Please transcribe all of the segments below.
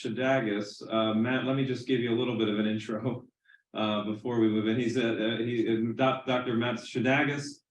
Szydagis. Matt, let me just give you a little bit of an intro before we move in. Dr. Matt Szydagis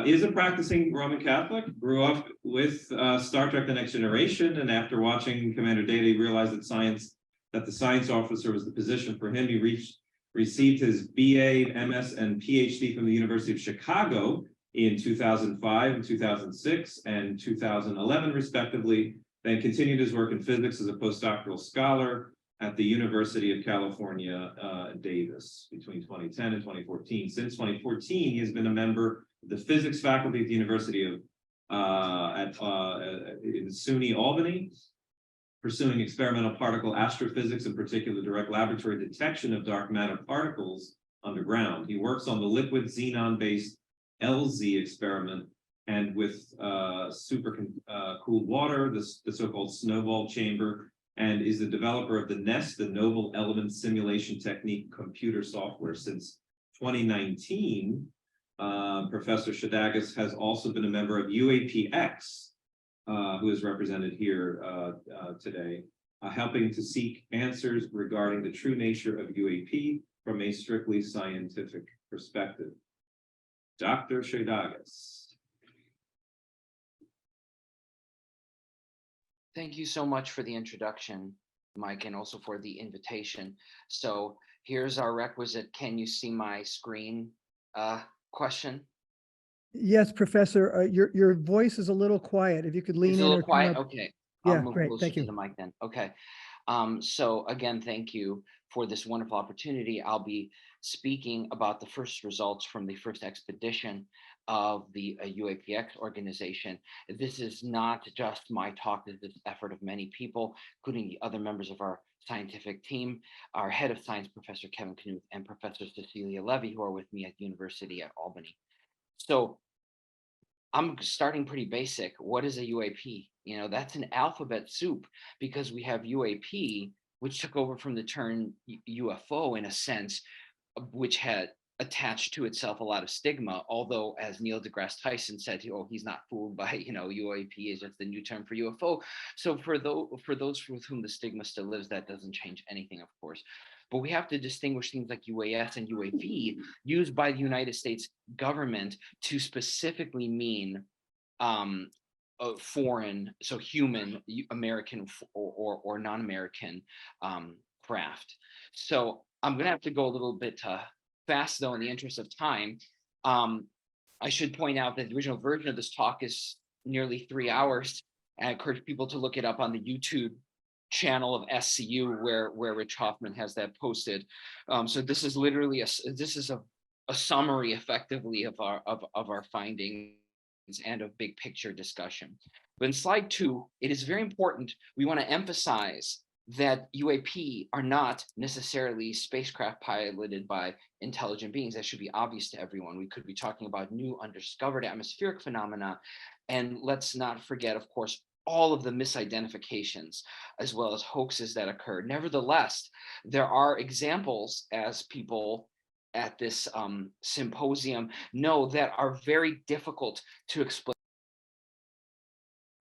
is a practicing Roman Catholic, grew up with Star Trek: The Next Generation, and after watching Commander Data, he realized that the science officer was the position for him. He received his BA, MS, and PhD from the University of Chicago in 2005 and 2006 and 2011, respectively, then continued his work in physics as a postdoctoral scholar at the University of California, Davis between 2010 and 2014. Since 2014, he has been a member of the physics faculty at the University of in SUNY Albany, pursuing experimental particle astrophysics, in particular direct laboratory detection of dark matter particles underground. He works on the liquid xenon-based LZ experiment and with super cooled water, the so-called snowball chamber, and is the developer of the NEST, the Noble Element Simulation Technique computer software. Since 2019, Professor Szydagis has also been a member of UAPx, who is represented here today, helping to seek answers regarding the true nature of UAP from a strictly scientific perspective. Dr. Szydagis. Thank you so much for the introduction, Mike, and also for the invitation. So here's our requisite, can you see my screen question? Yes, Professor, your voice is a little quiet. If you could lean in or quiet. come up. Okay. Yeah, I'll move great. closer Thank you. to the mic then. Okay. So again, thank you for this wonderful opportunity. I'll be speaking about the first results from the first expedition of the UAPx organization. This is not just my talk, this is the effort of many people, including the other members of our scientific team, our head of science, Professor Kevin Knuth, and Professor Cecilia Levy, who are with me at the University at Albany. So I'm starting pretty basic. What is a UAP? You know, that's an alphabet soup, because we have UAP, which took over from the term UFO in a sense, which had attached to itself a lot of stigma, although as Neil deGrasse Tyson said, oh, he's not fooled by, UAP is just the new term for UFO. So for those with whom the stigma still lives, that doesn't change anything, of course. But we have to distinguish things like UAS and UAV used by the United States government to specifically mean foreign, so human, American or non-American craft. So I'm going to have to go a little bit fast, though, in the interest of time. I should point out that the original version of this talk is nearly 3 hours. And I encourage people to look it up on the YouTube channel of SCU, where Rich Hoffman has that posted. So this is literally a summary, effectively, of our findings and a big picture discussion. But in slide 2, it is very important. We want to emphasize that UAP are not necessarily spacecraft piloted by intelligent beings. That should be obvious to everyone. We could be talking about new undiscovered atmospheric phenomena. And let's not forget, of course, all of the misidentifications as well as hoaxes that occurred. Nevertheless, there are examples, as people at this symposium know, that are very difficult to explain.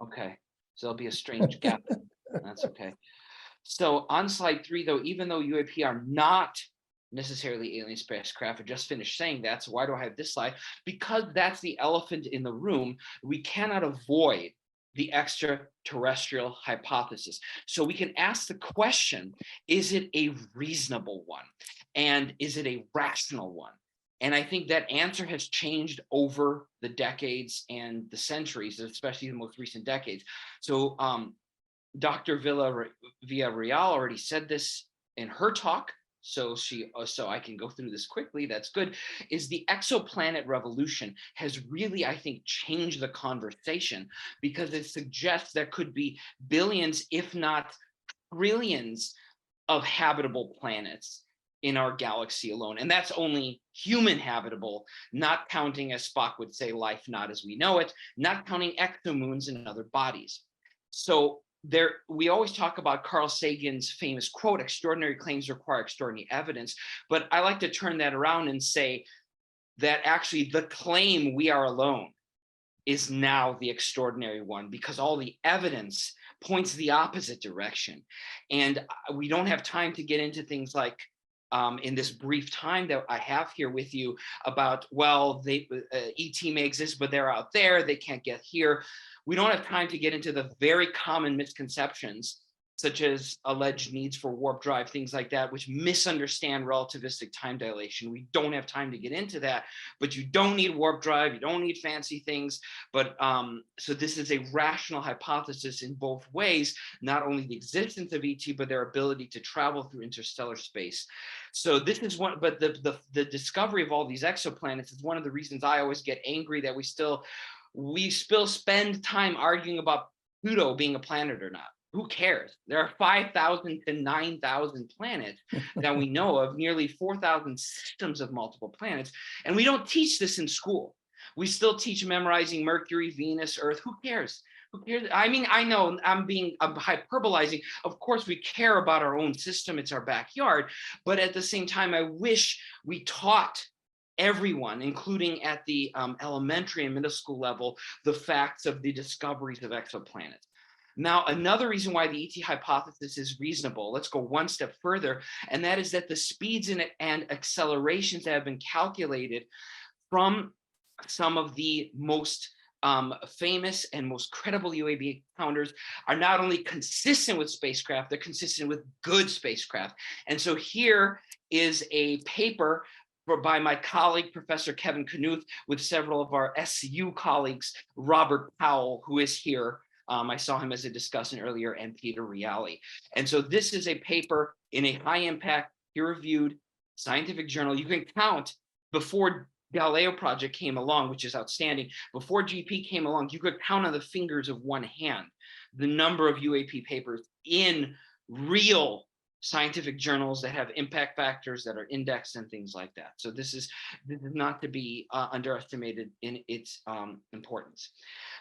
Okay, so there'll be a strange gap. That's okay. So on slide 3, though, even though UAP are not necessarily alien spacecraft, I just finished saying that, so why do I have this slide? Because that's the elephant in the room. We cannot avoid the extraterrestrial hypothesis. So we can ask the question, is it a reasonable one? And is it a rational one? And I think that answer has changed over the decades and the centuries, especially the most recent decades. So Dr. Villarreal already said this in her talk, so I can go through this quickly. That's good. Is the exoplanet revolution has really, I think, changed the conversation, because it suggests there could be billions, if not trillions, of habitable planets in our galaxy alone. And that's only human habitable, not counting, as Spock would say, life not as we know it, not counting exomoons and other bodies. So we always talk about Carl Sagan's famous quote, extraordinary claims require extraordinary evidence, but I like to turn that around and say that actually the claim we are alone is now the extraordinary one, because all the evidence points the opposite direction. And we don't have time to get into things like, in this brief time that I have here with you, about, well, ET may exist, but they're out there, they can't get here. We don't have time to get into the very common misconceptions, such as alleged needs for warp drive, things like that, which misunderstand relativistic time dilation. We don't have time to get into that, but you don't need warp drive, you don't need fancy things. But so this is a rational hypothesis in both ways, not only the existence of ET, but their ability to travel through interstellar space. So this is one, but the discovery of all these exoplanets is one of the reasons I always get angry that we still spend time arguing about Pluto being a planet or not. Who cares? There are 5,000 to 9,000 planets that we know of, nearly 4,000 systems of multiple planets. And we don't teach this in school. We still teach memorizing Mercury, Venus, Earth. Who cares? Who cares? I mean, I know I'm hyperbolizing. Of course, we care about our own system. It's our backyard. But at the same time, I wish we taught everyone, including at the elementary and middle school level, the facts of the discoveries of exoplanets. Now, another reason why the ET hypothesis is reasonable, let's go one step further, and that is that the speeds and accelerations that have been calculated from some of the most famous and most credible UAP encounters are not only consistent with spacecraft, they're consistent with good spacecraft. And so here is a paper by my colleague, Professor Kevin Knuth, with several of our SCU colleagues, Robert Powell, who is here. I saw him as a discussant earlier, and Peter Reali. And so this is a paper in a high impact, peer-reviewed scientific journal. You can count before Galileo project came along, which is outstanding. Before GP came along, you could count on the fingers of one hand the number of UAP papers in real scientific journals that have impact factors that are indexed and things like that. So this is not to be underestimated in its importance.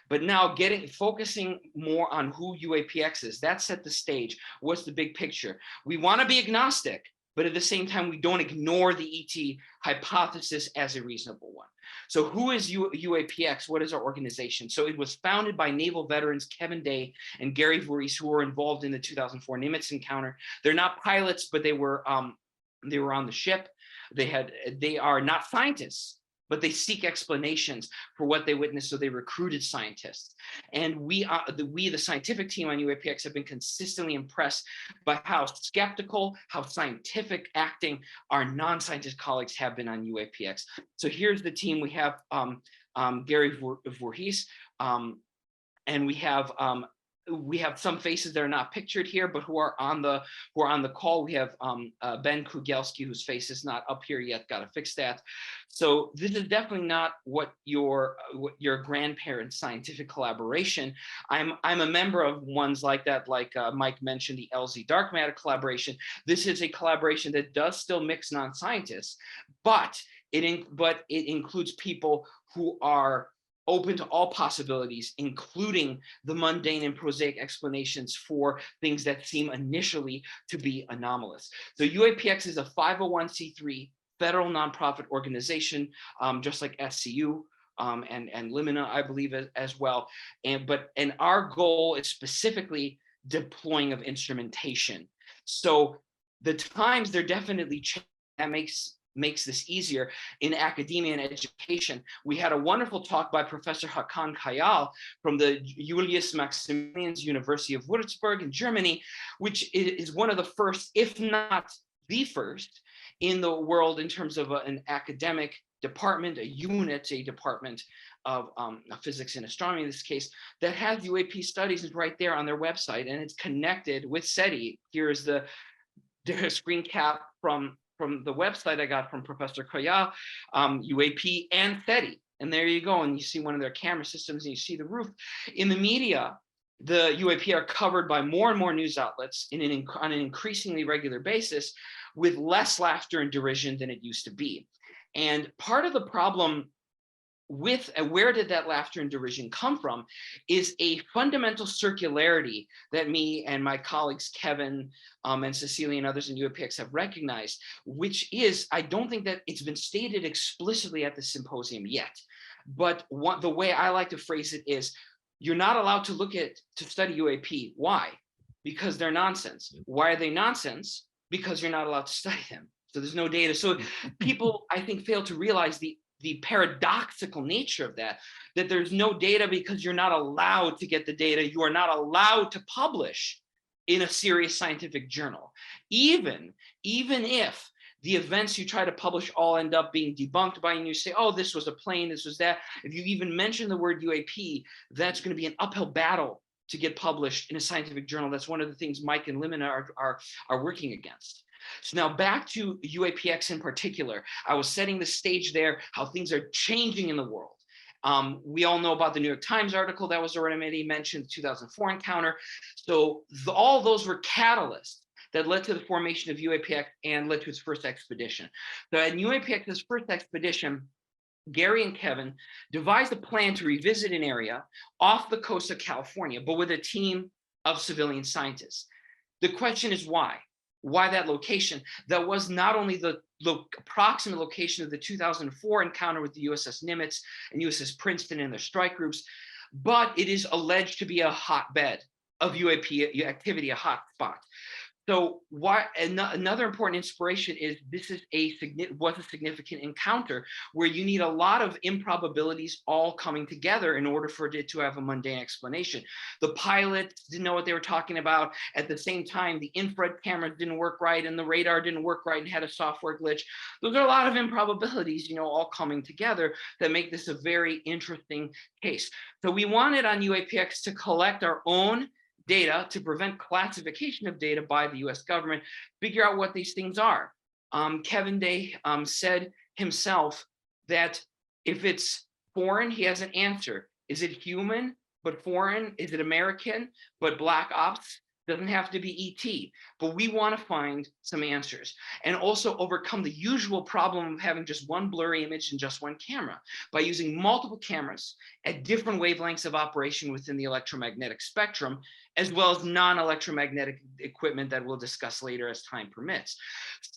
But now focusing more on who UAPx is, that set the stage. What's the big picture? We want to be agnostic, but at the same time, we don't ignore the ET hypothesis as a reasonable one. So who is UAPx? What is our organization? So it was founded by naval veterans Kevin Day and Gary Voorhees, who were involved in the 2004 Nimitz encounter. They're not pilots, but they were on the ship. They are not scientists, but they seek explanations for what they witnessed, so they recruited scientists. And we, the scientific team on UAPx, have been consistently impressed by how skeptical, how scientific acting our non-scientist colleagues have been on UAPx. So here's the team. We have Gary Voorhees, and we have some faces that are not pictured here, but who are on the call. We have Ben Kugelski, whose face is not up here yet. Got to fix that. So this is definitely not what your grandparents' scientific collaboration. I'm a member of ones like that, like Mike mentioned, the LZ Dark Matter collaboration. This is a collaboration that does still mix non-scientists, but it includes people who are open to all possibilities, including the mundane and prosaic explanations for things that seem initially to be anomalous. So UAPx is a 501c3 federal nonprofit organization, just like SCU and Limina, I believe, as well. And our goal is specifically deploying of instrumentation. So the times they're definitely changing. That makes this easier in academia and education. We had a wonderful talk by Professor Hakan Kayal from the Julius Maximilians University of Würzburg in Germany, which is one of the first, if not the first, in the world in terms of an academic department, a department of physics and astronomy in this case, that has UAP studies right there on their website, and it's connected with SETI. Here is the screen cap from the website I got from Professor Koya, UAP and SETI. And there you go. And you see one of their camera systems and you see the roof. In the media, the UAP are covered by more and more news outlets on an increasingly regular basis, with less laughter and derision than it used to be. And part of the problem with where did that laughter and derision come from is a fundamental circularity that me and my colleagues Kevin and Cecilia and others in UAPx have recognized, which is, I don't think that it's been stated explicitly at the symposium yet, But the way I like to phrase it is, you're not allowed to study UAP. Why? Because they're nonsense. Why are they nonsense? Because you're not allowed to study them. So there's no data. So people, I think, fail to realize the paradoxical nature of that there's no data because you're not allowed to get the data. You are not allowed to publish in a serious scientific journal. Even if the events you try to publish all end up being debunked by, and you say, oh, this was a plane, this was that. If you even mention the word UAP, that's going to be an uphill battle to get published in a scientific journal. That's one of the things Mike and Limina are working against. So now back to UAPx in particular. I was setting the stage there, how things are changing in the world. We all know about the New York Times article that was already mentioned, the 2004 encounter. So all those were catalysts that led to the formation of UAPx and led to its first expedition. So at UAPx's first expedition, Gary and Kevin devised a plan to revisit an area off the coast of California, but with a team of civilian scientists. The question is why? Why that location? That was not only the approximate location of the 2004 encounter with the USS Nimitz and USS Princeton and their strike groups, but it is alleged to be a hotbed of UAP activity, a hot spot. So another important inspiration is this is was a significant encounter where you need a lot of improbabilities all coming together in order for it to have a mundane explanation. The pilots didn't know what they were talking about. At the same time, the infrared cameras didn't work right and the radar didn't work right and had a software glitch. Those are a lot of improbabilities, all coming together that make this a very interesting case. So we wanted on UAPx to collect our own data to prevent classification of data by the US government, figure out what these things are. Kevin Day said himself that if it's foreign, he has an answer. Is it human but foreign? Is it American but black ops? Doesn't have to be ET, but we want to find some answers and also overcome the usual problem of having just one blurry image and just one camera by using multiple cameras at different wavelengths of operation within the electromagnetic spectrum, as well as non-electromagnetic equipment that we'll discuss later as time permits.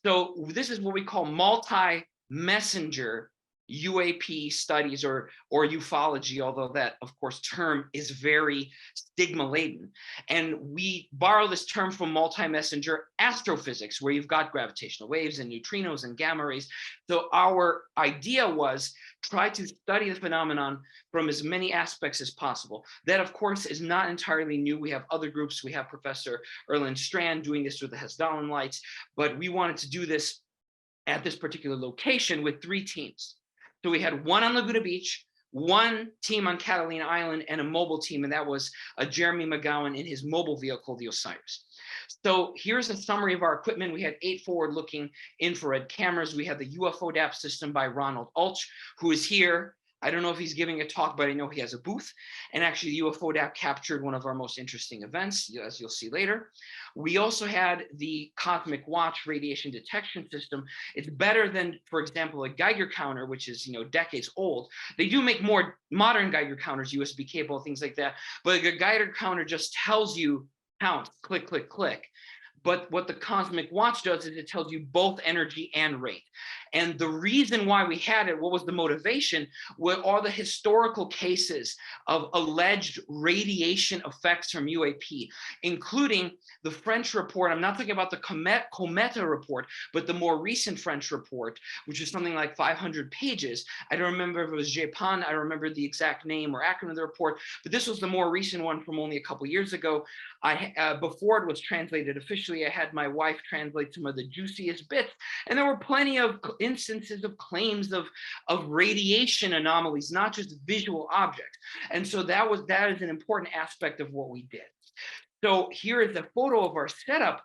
So this is what we call multi-messenger UAP studies or ufology, although that, of course, term is very stigma laden. And we borrow this term from multi-messenger astrophysics, where you've got gravitational waves and neutrinos and gamma rays. So our idea was try to study the phenomenon from as many aspects as possible. That, of course, is not entirely new. We have other groups. We have Professor Erland Strand doing this with the Hessdalen lights, but we wanted to do this at this particular location with 3 teams. So we had one on Laguna Beach, one team on Catalina Island, and a mobile team, and that was Jeremy McGowan in his mobile vehicle, the Osiris. So here's a summary of our equipment. We had 8 forward-looking infrared cameras. We had the UFO DAP system by Ronald Ulch, who is here. I don't know if he's giving a talk, but I know he has a booth. And actually, UFO DAP captured one of our most interesting events, as you'll see later. We also had the Cosmic Watch radiation detection system. It's better than, for example, a Geiger counter, which is decades old. They do make more modern Geiger counters, USB cable, things like that. But a Geiger counter just tells you count, click, click, click. But what the Cosmic Watch does is it tells you both energy and rate. And the reason why we had it, what was the motivation, were all the historical cases of alleged radiation effects from UAP, including the French report. I'm not talking about the Cometa report, but the more recent French report, which is something like 500 pages. I don't remember if it was Japan. I don't remember the exact name or acronym of the report, but this was the more recent one from only a couple years ago. Before it was translated officially, I had my wife translate some of the juiciest bits, and there were plenty of instances of claims of radiation anomalies, not just visual objects. And so that is an important aspect of what we did. So here is a photo of our setup,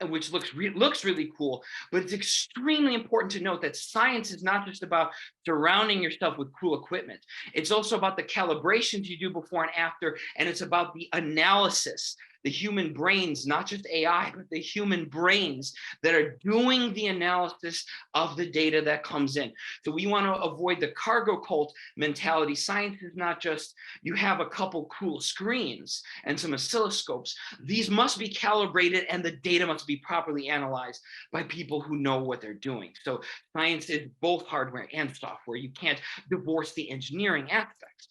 which looks really cool, but it's extremely important to note that science is not just about surrounding yourself with cool equipment. It's also about the calibrations you do before and after, and it's about the analysis the human brains, not just AI, but the human brains that are doing the analysis of the data that comes in. So we want to avoid the cargo cult mentality. Science is not just you have a couple cool screens and some oscilloscopes. These must be calibrated and the data must be properly analyzed by people who know what they're doing. So science is both hardware and software. You can't divorce the engineering aspects.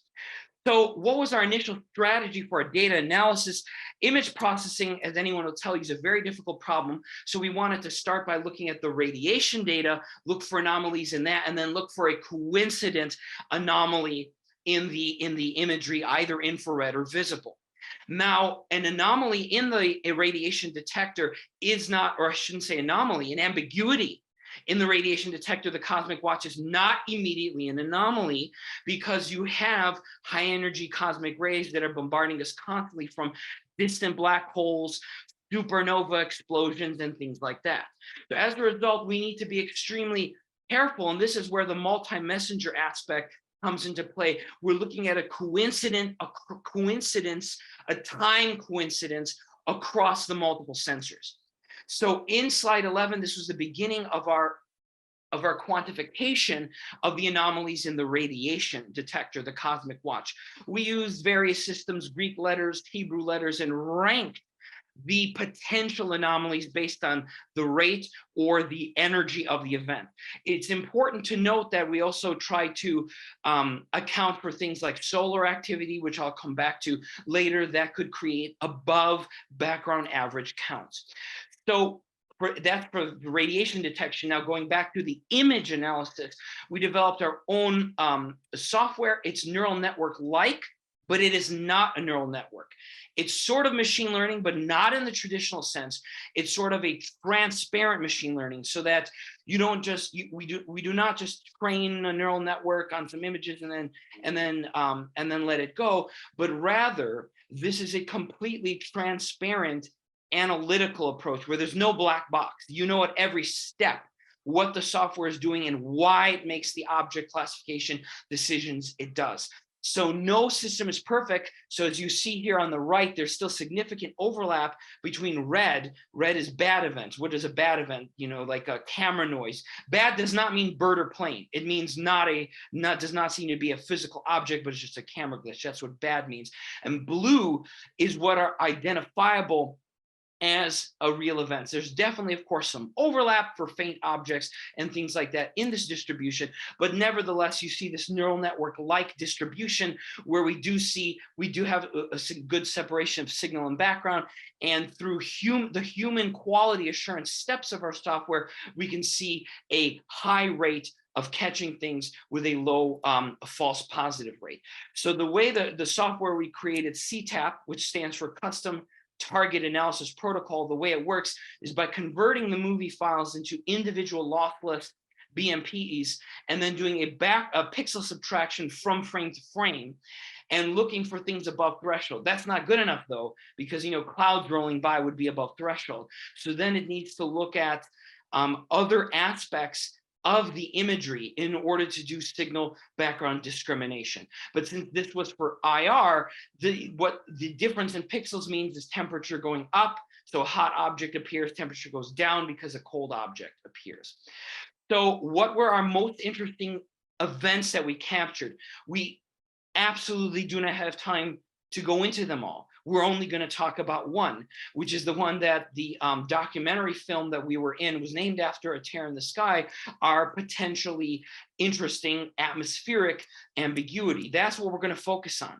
So what was our initial strategy for our data analysis? Image processing, as anyone will tell you, is a very difficult problem. So we wanted to start by looking at the radiation data, look for anomalies in that, and then look for a coincident anomaly in the imagery, either infrared or visible. Now, an anomaly in the radiation detector is not, or I shouldn't say anomaly, an ambiguity in the radiation detector, the cosmic watch, is not immediately an anomaly, because you have high energy cosmic rays that are bombarding us constantly from distant black holes, supernova explosions, and things like that. So as a result, we need to be extremely careful, and this is where the multi-messenger aspect comes into play. We're looking at a time coincidence across the multiple sensors. So in slide 11, this was the beginning of our quantification of the anomalies in the radiation detector, the cosmic watch. We used various systems, Greek letters, Hebrew letters, and ranked the potential anomalies based on the rate or the energy of the event. It's important to note that we also try to account for things like solar activity, which I'll come back to later, that could create above background average counts. So that's for the radiation detection. Now, going back to the image analysis, we developed our own software. It's neural network-like, but it is not a neural network. It's sort of machine learning, but not in the traditional sense. It's sort of a transparent machine learning, so that you don't just we do not just train a neural network on some images and then let it go, but rather this is a completely transparent analytical approach where there's no black box. You know at every step what the software is doing and why it makes the object classification decisions it does. So no system is perfect. So as you see here on the right, there's still significant overlap between red. Red is bad events. What is a bad event? You know, like a camera noise. Bad does not mean bird or plane. It means does not seem to be a physical object, but it's just a camera glitch. That's what bad means. And blue is what are identifiable as a real event. There's definitely, of course, some overlap for faint objects and things like that in this distribution, but nevertheless, you see this neural network-like distribution where we do have a good separation of signal and background, and through the human quality assurance steps of our software, we can see a high rate of catching things with a low false positive rate. So the way the software we created, CTAP, which stands for Custom Target Analysis Protocol, the way it works is by converting the movie files into individual lossless BMPs and then doing a pixel subtraction from frame to frame and looking for things above threshold. That's not good enough though, because clouds rolling by would be above threshold. So then it needs to look at other aspects of the imagery in order to do signal background discrimination. But since this was for IR, what the difference in pixels means is temperature going up. So a hot object appears, temperature goes down because a cold object appears. So what were our most interesting events that we captured? We absolutely do not have time to go into them all. We're only going to talk about one, which is the one that the documentary film that we were in was named after, A Tear in the Sky, our potentially interesting atmospheric ambiguity. That's what we're going to focus on.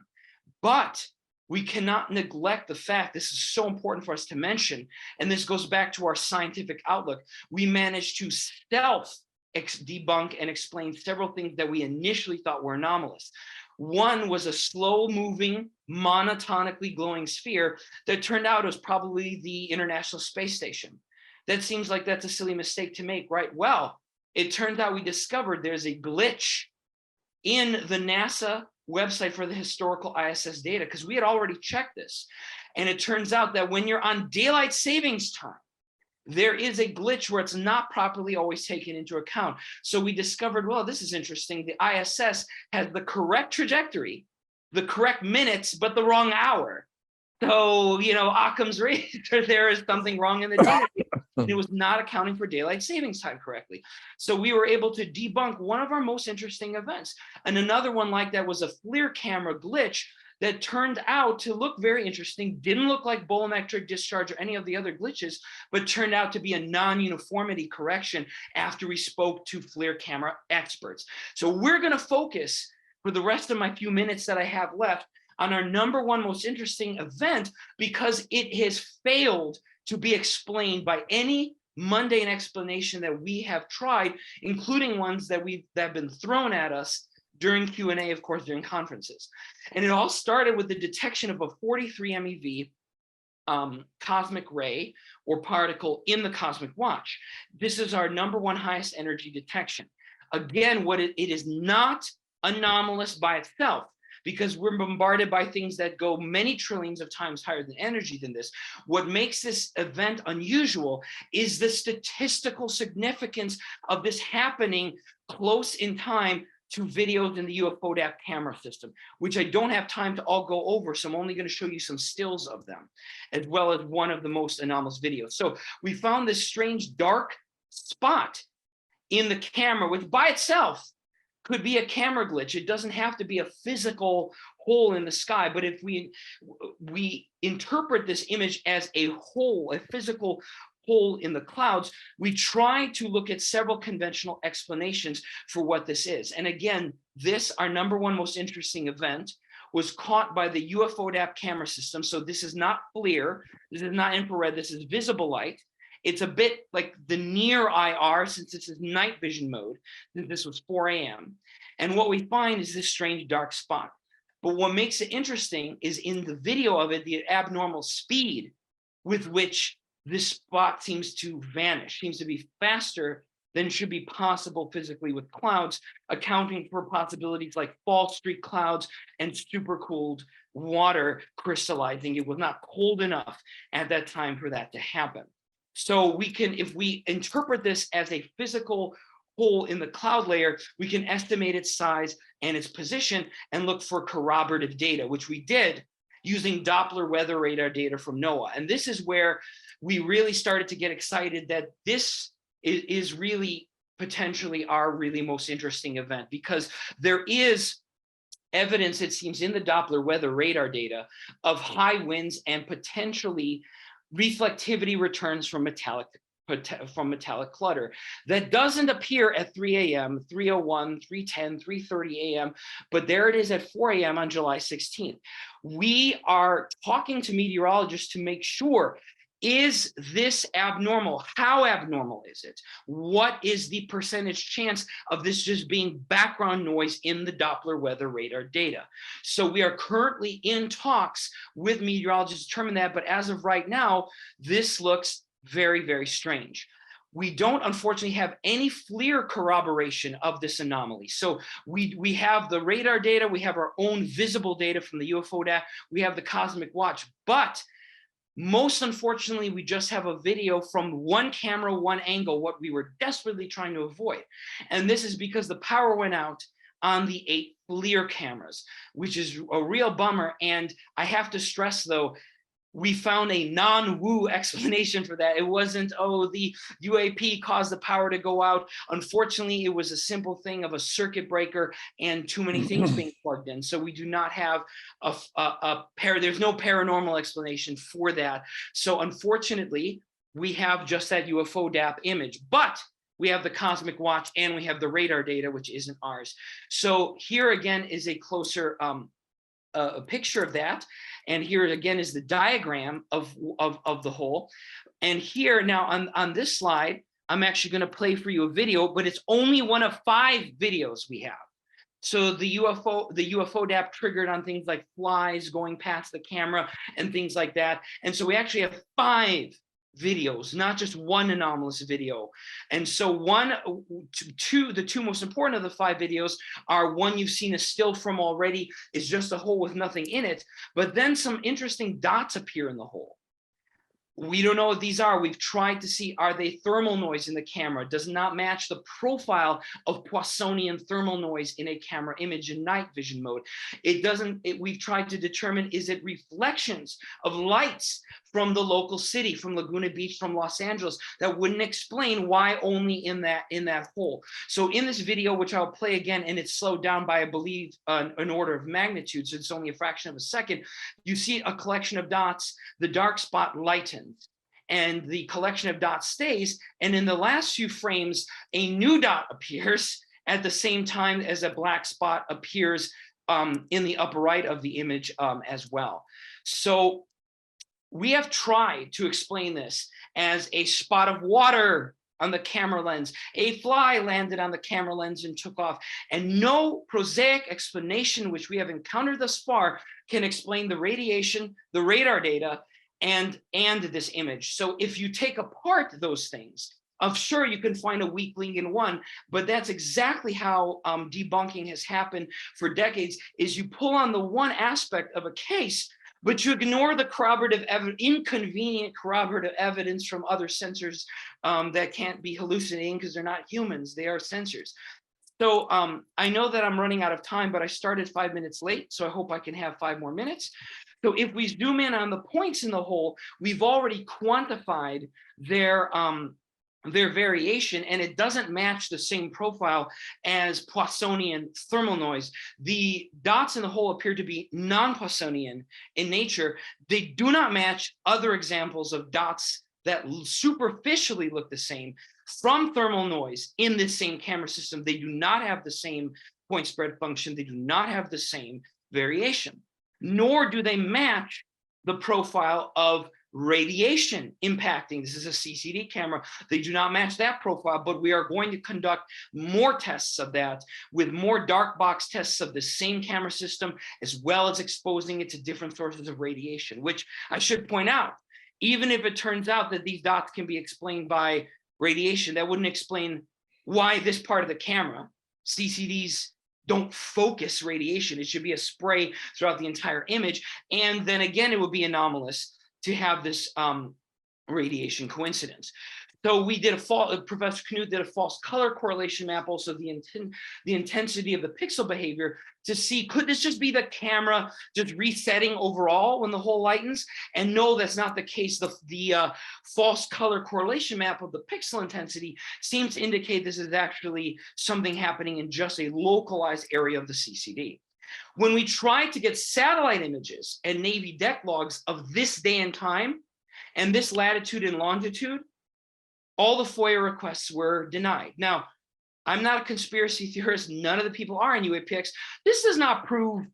But we cannot neglect the fact, this is so important for us to mention, and this goes back to our scientific outlook. We managed to stealth debunk and explain several things that we initially thought were anomalous. One was a slow-moving, monotonically glowing sphere that turned out was probably the International Space Station. That seems like that's a silly mistake to make, right? Well, it turns out we discovered there's a glitch in the NASA website for the historical ISS data, because we had already checked this. And it turns out that when you're on daylight savings time, there is a glitch where it's not properly always taken into account. So we discovered, well, this is interesting. The ISS has the correct trajectory, the correct minutes, but the wrong hour. So, Occam's razor, there is something wrong in the data. It was not accounting for daylight savings time correctly. So we were able to debunk one of our most interesting events. And another one like that was a FLIR camera glitch that turned out to look very interesting, didn't look like bolometric discharge or any of the other glitches, but turned out to be a non-uniformity correction after we spoke to FLIR camera experts. So we're going to focus for the rest of my few minutes that I have left on our number one most interesting event, because it has failed to be explained by any mundane explanation that we have tried, including ones that have been thrown at us during Q&A, of course, during conferences. And it all started with the detection of a 43 MeV cosmic ray or particle in the cosmic watch. This is our number one highest energy detection. Again, it is not anomalous by itself, because we're bombarded by things that go many trillions of times higher than energy than this. What makes this event unusual is the statistical significance of this happening close in time to videos in the UFODAP camera system, which I don't have time to all go over, so I'm only going to show you some stills of them, as well as one of the most anomalous videos. So we found this strange dark spot in the camera, which by itself could be a camera glitch. It doesn't have to be a physical hole in the sky, but if we interpret this image as a hole, a physical hole in the clouds, we try to look at several conventional explanations for what this is. And again, this, our number one most interesting event, was caught by the UFODAP camera system. So this is not FLIR, this is not infrared, this is visible light. It's a bit like the near IR, since this is night vision mode. This was 4 a.m. And what we find is this strange dark spot. But what makes it interesting is in the video of it, the abnormal speed with which this spot seems to vanish, seems to be faster than should be possible physically with clouds, accounting for possibilities like fall streak clouds and supercooled water crystallizing. It was not cold enough at that time for that to happen. So we can, if we interpret this as a physical hole in the cloud layer, we can estimate its size and its position and look for corroborative data, which we did using Doppler weather radar data from NOAA. And this is where we really started to get excited that this is really potentially our really most interesting event, because there is evidence, it seems, in the Doppler weather radar data of high winds and potentially reflectivity returns from metallic clutter that doesn't appear at 3 a.m., 3:01, 3:10, 3:30 a.m., but there it is at 4 a.m. on July 16th. We are talking to meteorologists to make sure, is this abnormal? How abnormal is it? What is the percentage chance of this just being background noise in the Doppler weather radar data? So we are currently in talks with meteorologists to determine that, but as of right now, this looks very, very strange. We don't, unfortunately, have any FLIR corroboration of this anomaly. So we have the radar data, we have our own visible data from the UFODAP, we have the cosmic watch, but most unfortunately, we just have a video from one camera, one angle, what we were desperately trying to avoid. And this is because the power went out on the 8 FLIR cameras, which is a real bummer. And I have to stress, though, we found a non-woo explanation for that. It wasn't, oh, the UAP caused the power to go out. Unfortunately, it was a simple thing of a circuit breaker and too many things being plugged in. So we do not have there's no paranormal explanation for that. So unfortunately, we have just that UFODAP image, but we have the cosmic watch and we have the radar data, which isn't ours. So here again is a closer a picture of that. And here again is the diagram of the hole. And here now on this slide, I'm actually going to play for you a video, but it's only one of 5 videos we have. So the UFODAP triggered on things like flies going past the camera and things like that. And so we actually have 5 videos, not just one anomalous video. And so the two most important of the 5 videos are one you've seen a still from already, is just a hole with nothing in it, but then some interesting dots appear in the hole. We don't know what these are. We've tried to see, are they thermal noise in the camera? Does not match the profile of Poissonian thermal noise in a camera image in night vision mode. It doesn't, we've tried to determine, is it reflections of lights from the local city, from Laguna Beach, from Los Angeles, that wouldn't explain why only in that hole. So in this video, which I'll play again, and it's slowed down by, I believe, an order of magnitude, so it's only a fraction of a second, you see a collection of dots, the dark spot lightens, and the collection of dots stays. And in the last few frames, a new dot appears at the same time as a black spot appears in the upper right of the image as well. So we have tried to explain this as a spot of water on the camera lens. A fly landed on the camera lens and took off. And no prosaic explanation, which we have encountered thus far, can explain the radiation, the radar data, and this image. So if you take apart those things, I'm sure you can find a weak link in one, but that's exactly how debunking has happened for decades, is you pull on the one aspect of a case, but you ignore the corroborative inconvenient corroborative evidence from other sensors that can't be hallucinating because they're not humans, they are sensors. So I know that I'm running out of time, but I started 5 minutes late, so I hope I can have 5 more minutes. So if we zoom in on the points in the hole, we've already quantified their variation, and it doesn't match the same profile as Poissonian thermal noise. The dots in the hole appear to be non-Poissonian in nature. They do not match other examples of dots that superficially look the same from thermal noise in this same camera system. They do not have the same point spread function. They do not have the same variation, nor do they match the profile of radiation impacting. This is a CCD camera. They do not match that profile, but we are going to conduct more tests of that with more dark box tests of the same camera system, as well as exposing it to different sources of radiation, which I should point out, even if it turns out that these dots can be explained by radiation, that wouldn't explain why this part of the camera, CCDs don't focus radiation. It should be a spray throughout the entire image. And then again, it would be anomalous to have this radiation coincidence. So we did Professor Knut did a false color correlation map, also the intensity of the pixel behavior, to see, could this just be the camera just resetting overall when the hole lightens? And no, that's not the case. The false color correlation map of the pixel intensity seems to indicate this is actually something happening in just a localized area of the CCD. When we tried to get satellite images and Navy deck logs of this day and time and this latitude and longitude, all the FOIA requests were denied. Now, I'm not a conspiracy theorist. None of the people are in UAPx. This does not prove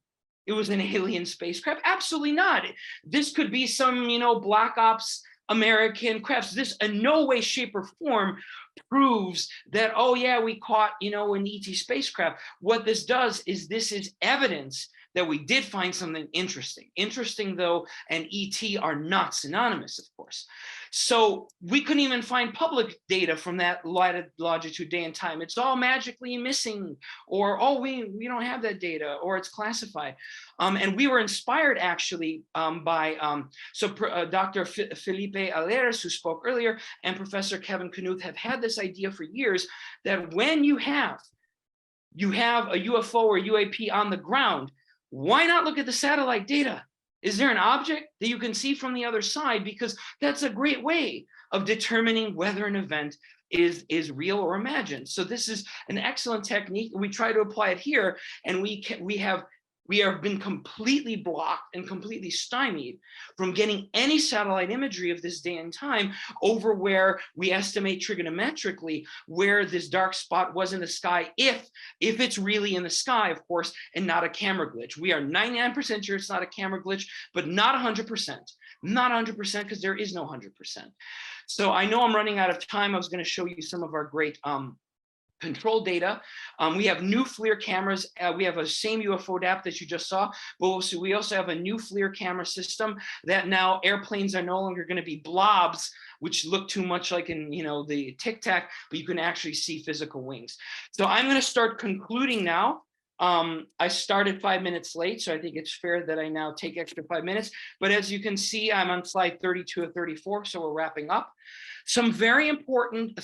it was an alien spacecraft. Absolutely not. This could be some, Black Ops American crafts. This in no way, shape, or form proves that, oh yeah, we caught, an ET spacecraft. What this does is this is evidence that we did find something interesting. Interesting, though, and ET are not synonymous, of course. So we couldn't even find public data from that longitude, day and time. It's all magically missing, or, oh, we don't have that data, or it's classified. And we were inspired, actually, by, Dr. Felipe Aleres, who spoke earlier, and Professor Kevin Knuth have had this idea for years, that when you have a UFO or UAP on the ground, why not look at the satellite data? Is there an object that you can see from the other side? Because that's a great way of determining whether an event is real or imagined. So this is an excellent technique. We try to apply it here, and we have been completely blocked and completely stymied from getting any satellite imagery of this day and time over where we estimate trigonometrically where this dark spot was in the sky, if it's really in the sky, of course, and not a camera glitch. We are 99% sure it's not a camera glitch, but not 100%. Not 100%, because there is no 100%. So I know I'm running out of time. I was going to show you some of our great control data. We have new FLIR cameras. We have a same UFO DAP that you just saw, but we also have a new FLIR camera system that now airplanes are no longer going to be blobs, which look too much like in the Tic Tac, but you can actually see physical wings. So I'm going to start concluding now. I started 5 minutes late, so I think it's fair that I now take extra 5 minutes. But as you can see, I'm on slide 32 of 34, so we're wrapping up. Some very important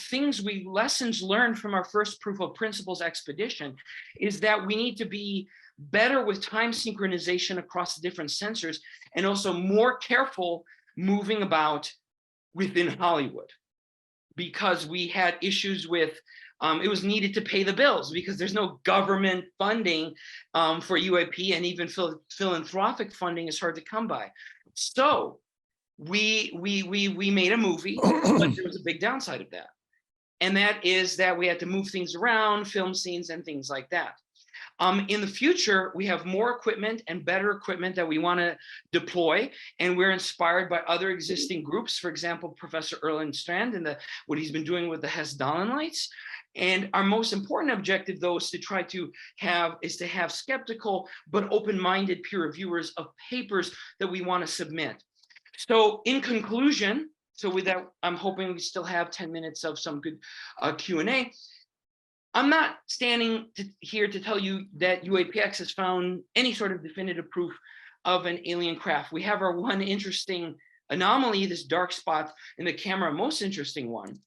lessons learned from our first proof of principles expedition is that we need to be better with time synchronization across the different sensors, and also more careful moving about within Hollywood, because we had issues with it was needed to pay the bills because there's no government funding for UAP, and even philanthropic funding is hard to come by. So we made a movie, but there was a big downside of that. And that is that we had to move things around, film scenes and things like that. In the future, we have more equipment and better equipment that we want to deploy, and we're inspired by other existing groups. For example, Professor Erland Strand and what he's been doing with the Hess-Dahlen lights. And our most important objective, though, is to have skeptical but open-minded peer reviewers of papers that we want to submit. So, in conclusion, so with that, I'm hoping we still have 10 minutes of some good Q&A. I'm not standing here to tell you that UAPx has found any sort of definitive proof of an alien craft. We have our one interesting anomaly, this dark spot in the camera, most interesting one.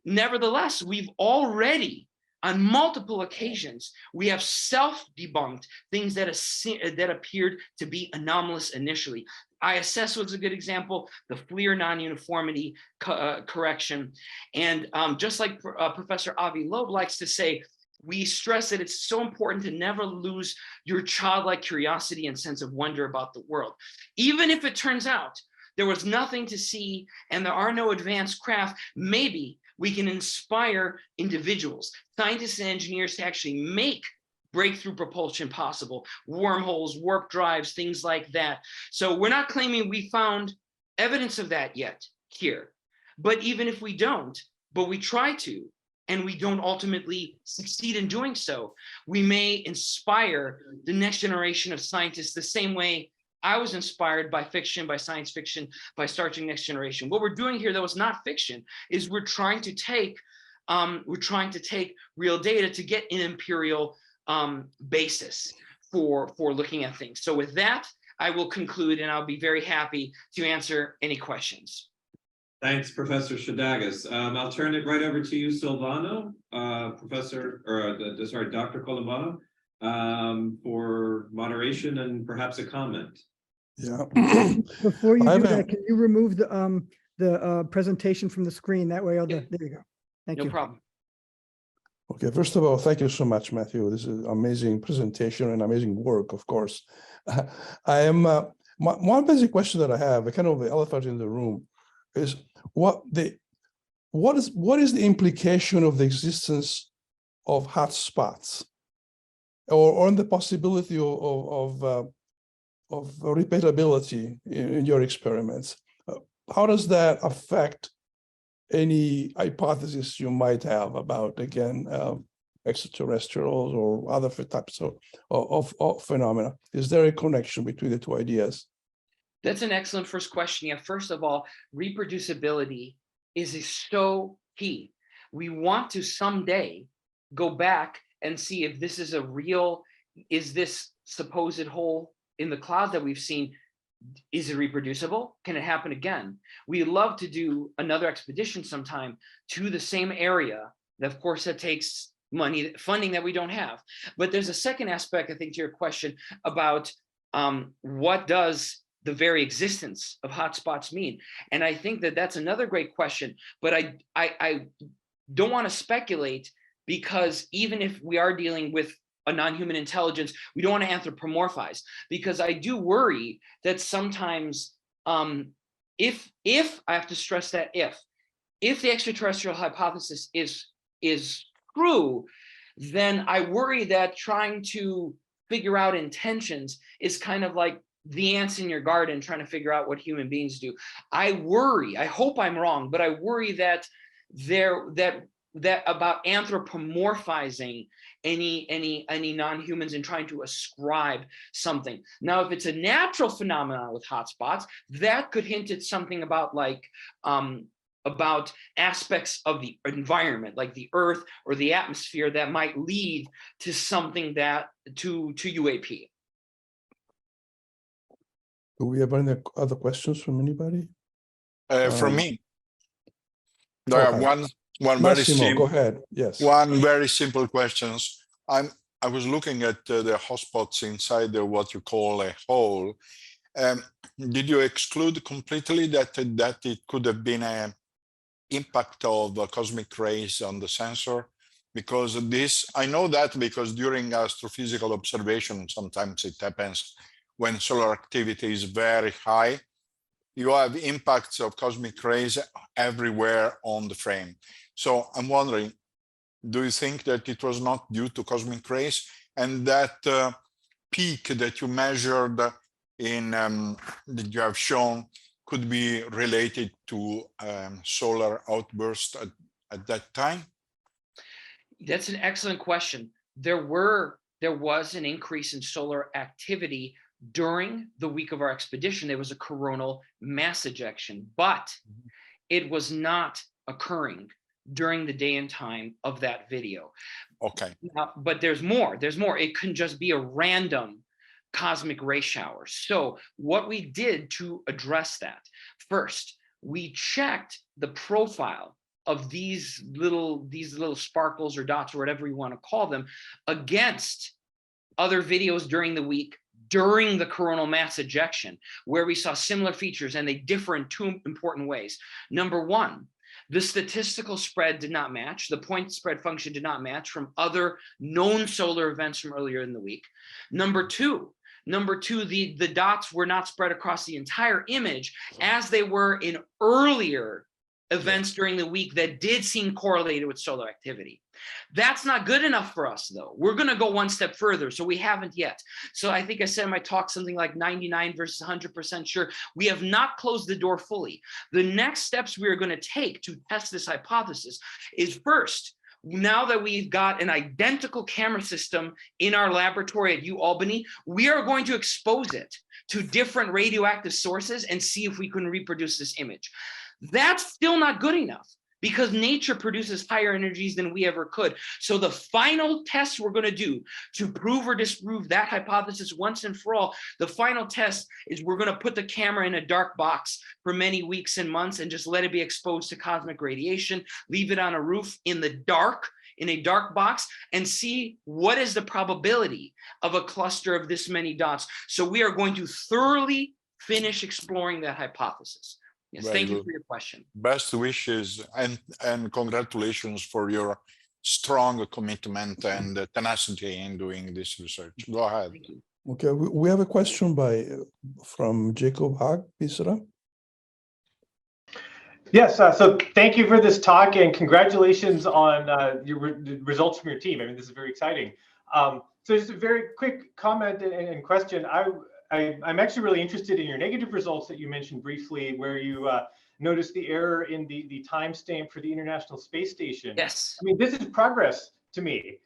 Nevertheless, we've already, on multiple occasions, we have self-debunked things that appeared to be anomalous initially. ISS was a good example, the FLIR non-uniformity correction. And just like Professor Avi Loeb likes to say, we stress that it's so important to never lose your childlike curiosity and sense of wonder about the world. Even if it turns out there was nothing to see and there are no advanced craft, maybe we can inspire individuals, scientists and engineers to actually make breakthrough propulsion possible, wormholes, warp drives, things like that. So we're not claiming we found evidence of that yet here. But even if we don't, but we try to, and we don't ultimately succeed in doing so, we may inspire the next generation of scientists the same way I was inspired by fiction, by science fiction, by Star Trek Next Generation. What we're doing here, though, is not fiction, is we're trying to take real data to get an imperial basis for looking at things. So with that, I will conclude, and I'll be very happy to answer any questions. Thanks, Professor Szydagis. I'll turn it right over to you, Silvano, Dr. Colombano, for moderation and perhaps a comment. Yeah. Before you do that, can you remove the presentation from the screen? That way, there you go. Thank you. No problem. Okay, first of all, thank you so much, Matthew. This is an amazing presentation and amazing work, of course. I am one basic question that I have, a kind of the elephant in the room, is what is the implication of the existence of hotspots, or on the possibility of repeatability in your experiments? How does that affect any hypothesis you might have about, again, extraterrestrials or other types of phenomena? Is there a connection between the two ideas? That's an excellent first question. Yeah, first of all, reproducibility is so key. We want to someday go back and see if this is is this supposed hole in the cloud that we've seen, is it reproducible? Can it happen again? We'd love to do another expedition sometime to the same area. Of course, that takes money, funding that we don't have. But there's a second aspect, I think, to your question about what does the very existence of hotspots mean? And I think that that's another great question, but I don't want to speculate, because even if we are dealing with a non-human intelligence, we don't want to anthropomorphize, because I do worry that sometimes if I have to stress that if the extraterrestrial hypothesis is true, then I worry that trying to figure out intentions is kind of like the ants in your garden trying to figure out what human beings do. I worry, I hope I'm wrong, but I worry that that about anthropomorphizing any non-humans and trying to ascribe something. Now, if it's a natural phenomenon with hotspots, that could hint at something about like about aspects of the environment, like the Earth or the atmosphere, that might lead to something to UAP. Do we have any other questions from anybody? From me, Go there are ahead. one very Massimo, go simple, ahead. Yes. one very simple questions. I was looking at the hotspots inside what you call a hole. Did you exclude completely that it could have been an impact of cosmic rays on the sensor? Because this, I know that because during astrophysical observation, sometimes it happens when solar activity is very high, you have impacts of cosmic rays everywhere on the frame. So I'm wondering, do you think that it was not due to cosmic rays, and that peak that you measured in that you have shown could be related to solar outburst at that time? That's an excellent question. There was an increase in solar activity during the week of our expedition. There was a coronal mass ejection, but it was not occurring during the day and time of that video. Okay. But there's more. It can just be a random cosmic ray shower. So what we did to address that, first, we checked the profile of these little sparkles or dots or whatever you want to call them against other videos during the week during the coronal mass ejection, where we saw similar features, and they differ in two important ways. Number one, the statistical spread did not match. The point spread function did not match from other known solar events from earlier in the week. Number two, the dots were not spread across the entire image as they were in earlier events during the week that did seem correlated with solar activity. That's not good enough for us, though. We're going to go one step further, so we haven't yet. So I think I said in my talk something like 99 versus 100% sure. We have not closed the door fully. The next steps we are going to take to test this hypothesis is, first, now that we've got an identical camera system in our laboratory at UAlbany, we are going to expose it to different radioactive sources and see if we can reproduce this image. That's still not good enough, because nature produces higher energies than we ever could. So the final test we're going to do to prove or disprove that hypothesis once and for all, the final test is we're going to put the camera in a dark box for many weeks and months and just let it be exposed to cosmic radiation, leave it on a roof in the dark, in a dark box, and see what is the probability of a cluster of this many dots. So we are going to thoroughly finish exploring that hypothesis. Yes, Very thank you good. for your question. Best wishes and congratulations for your strong commitment and tenacity in doing this research. Go ahead. Thank you. Okay, we have a question from Jacob Haag, Bisra. Yes, so thank you for this talk, and congratulations on your results from your team. I mean, this is very exciting. So just a very quick comment and question. I'm actually really interested in your negative results that you mentioned briefly, where you noticed the error in the timestamp for the International Space Station. Yes. I mean, this is progress to me,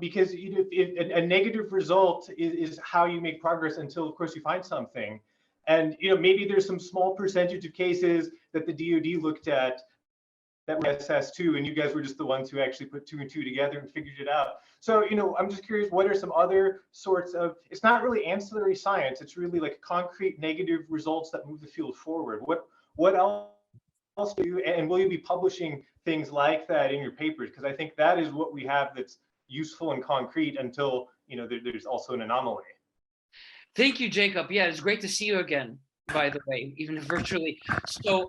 because a negative result is how you make progress until, of course, you find something. And maybe there's some small percentage of cases that the DoD looked at that were SS2, and you guys were just the ones who actually put 2 and 2 together and figured it out. So, I'm just curious, what are some other sorts of, it's not really ancillary science, it's really like concrete negative results that move the field forward. What else do you, and will you be publishing things like that in your papers? Because I think that is what we have that's useful and concrete until, there's also an anomaly. Thank you, Jacob. Yeah, it's great to see you again, by the way, even virtually. So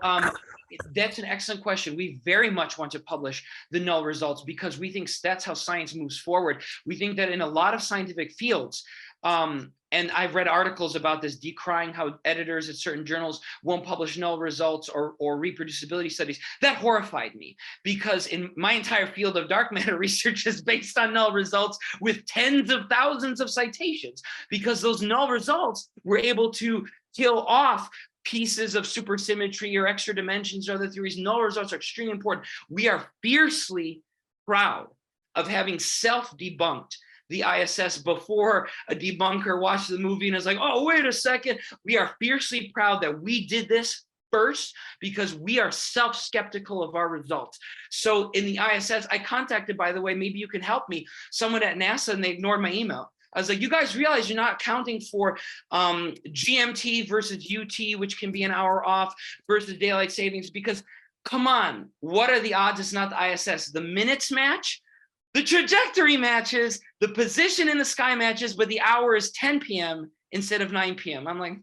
that's an excellent question. We very much want to publish the null results because we think that's how science moves forward. We think that in a lot of scientific fields, and I've read articles about this decrying how editors at certain journals won't publish null results or reproducibility studies. That horrified me, because in my entire field of dark matter research is based on null results with tens of thousands of citations, because those null results were able to kill off pieces of supersymmetry or extra dimensions or other theories. Null results are extremely important. We are fiercely proud of having self-debunked the ISS before a debunker watched the movie and is like, oh, wait a second. We are fiercely proud that we did this first because we are self-skeptical of our results. So in the ISS, I contacted, by the way, maybe you can help me, someone at NASA, and they ignored my email. I was like, you guys realize you're not accounting for GMT versus UT, which can be an hour off, versus daylight savings, because come on, what are the odds it's not the ISS? The minutes match, the trajectory matches, the position in the sky matches, but the hour is 10 p.m. instead of 9 p.m. I'm like,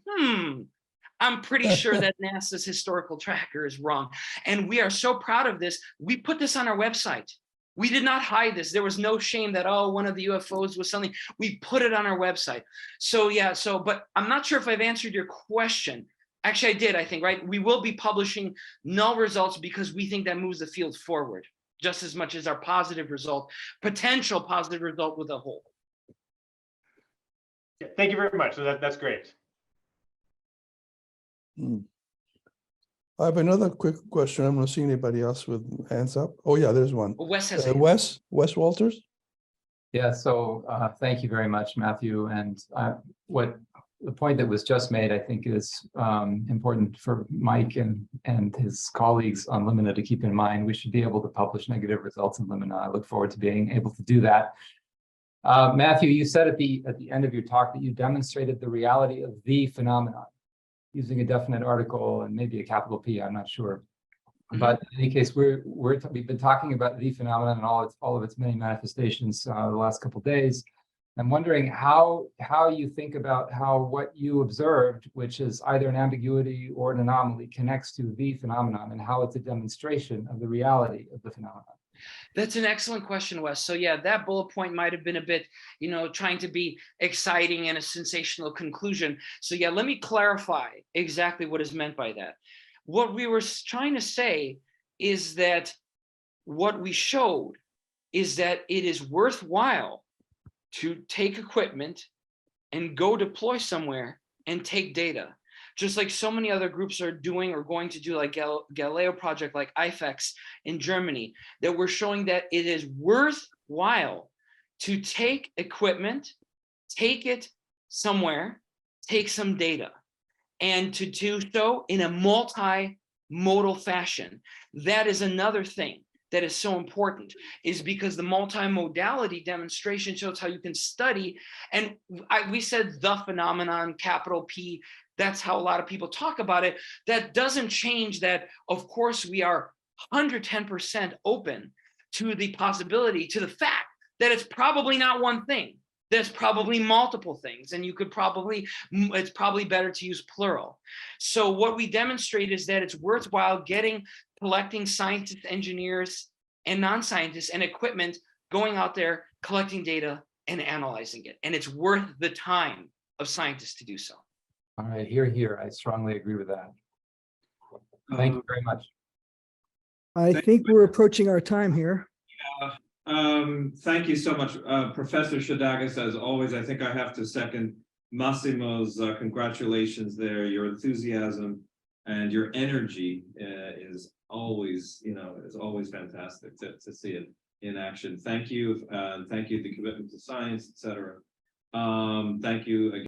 I'm pretty sure that NASA's historical tracker is wrong. And we are so proud of this. We put this on our website. We did not hide this. There was no shame that, oh, one of the UFOs was something. We put it on our website. So yeah, but I'm not sure if I've answered your question. Actually, I did, I think, right? We will be publishing null results because we think that moves the field forward just as much as our positive result, potential positive result with a whole. Yeah, thank you very much. So that's great. I have another quick question. I'm not seeing anybody else with hands up. Oh yeah, there's one. Well, Wes has a Wes Walters. Yeah, so thank you very much, Matthew. And what the point that was just made, I think, is important for Mike and his colleagues on Limina to keep in mind. We should be able to publish negative results in Limina. I look forward to being able to do that. Matthew, you said at the end of your talk that you demonstrated the reality of the phenomenon using a definite article and maybe a capital P, I'm not sure. But in any case, we've been talking about the phenomenon and all of its many manifestations the last couple of days. I'm wondering how you think about how what you observed, which is either an ambiguity or an anomaly, connects to the phenomenon and how it's a demonstration of the reality of the phenomenon. That's an excellent question, Wes. So yeah, that bullet point might have been a bit, trying to be exciting and a sensational conclusion. So yeah, let me clarify exactly what is meant by that. What we were trying to say is that what we showed is that it is worthwhile to take equipment and go deploy somewhere and take data. Just like so many other groups are doing or going to do, like Galileo project, like IFEX in Germany, that we're showing that it is worthwhile to take equipment, take it somewhere, take some data, and to do so in a multimodal fashion. That is another thing that is so important, is because the multimodality demonstration shows how you can study. And we said the phenomenon, capital P, that's how a lot of people talk about it. That doesn't change that, of course, we are 110% open to the possibility, to the fact that it's probably not one thing. There's probably multiple things, and it's probably better to use plural. So what we demonstrate is that it's worthwhile collecting scientists, engineers, and non-scientists and equipment, going out there, collecting data and analyzing it. And it's worth the time of scientists to do so. All right, here. I strongly agree with that. Thank you very much. I think we're approaching our time here. Thank you so much, Professor Szydagis. As always, I think I have to second Massimo's congratulations there. Your enthusiasm and your energy is always, fantastic to see it in action. Thank you. Thank you, the commitment to science, etc. Thank you again.